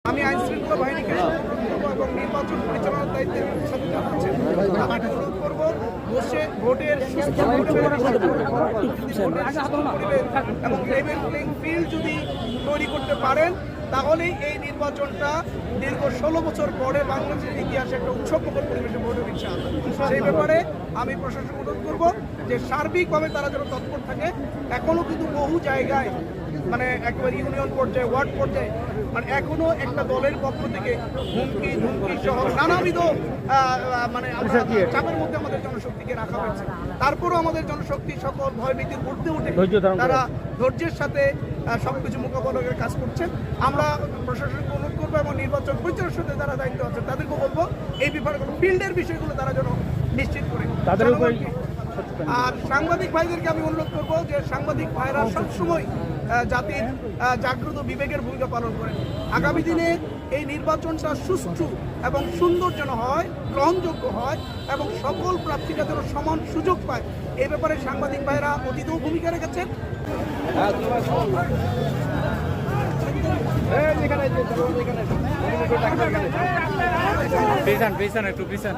আমি আইন শৃঙ্খলা বাহিনীকে এবং নির্বাচন পরিচালনার দায়িত্বের সাথে যারা আছেন তাদেরকে অনুরোধ করবো বসে ভোটের সুস্থ এবং লেভেল প্লেইং ফিল্ড যদি তৈরি করতে পারেন তাহলেই এই নির্বাচনটা দীর্ঘ 16 বছর পরে বাংলাদেশের ইতিহাসে একটা উৎসবমুখর পরিবেশে ভোট হবে ইনশাআল্লাহ। সেই ব্যাপারে আমি প্রশাসন অনুরোধ করব যে সার্বিকভাবে তারা যেন তৎপর থাকে। এখনও কিন্তু বহু জায়গায় মানে একেবারে ইউনিয়ন পর্যায়ে ওয়ার্ড পর্যায়ে মানে এখনো একটা দলের পক্ষ থেকে হুমকি ধুমকি সহ নানাবিধ মানে চাপের মধ্যে আমাদের জনশক্তিকে রাখা হয়েছে। তারপরও আমাদের জনশক্তি সকল ভয়ভীতির ঊর্ধ্বে উঠে তারা ধৈর্যের সাথে সবকিছু মোকাবেলার কাজ করছেন। আমরা প্রশাসনকে অনুরোধ করবো এবং নির্বাচন পরিচালনার সাথে যারা দায়িত্ব আছে তাদেরকে বলবো এই ব্যাপারগুলো ফিল্ডের বিষয়গুলো তারা যেন নিশ্চিত করে। আর সাংবাদিক ভাইদেরকে আমি অনুরোধ করবো যে সাংবাদিক ভাইরা সবসময় জাতির জাগ্রত বিবেকের ভূমিকা পালন করেন। আগামী দিনে এই নির্বাচনটা সুষ্ঠু এবং সুন্দর যেন হয়, গ্রহণযোগ্য হয় এবং সকল প্রার্থীরা যেন সমান সুযোগ পায় এই ব্যাপারে সাংবাদিক ভাইরা অতীতেও ভূমিকা রেখেছেন। পিছন একটু পিছন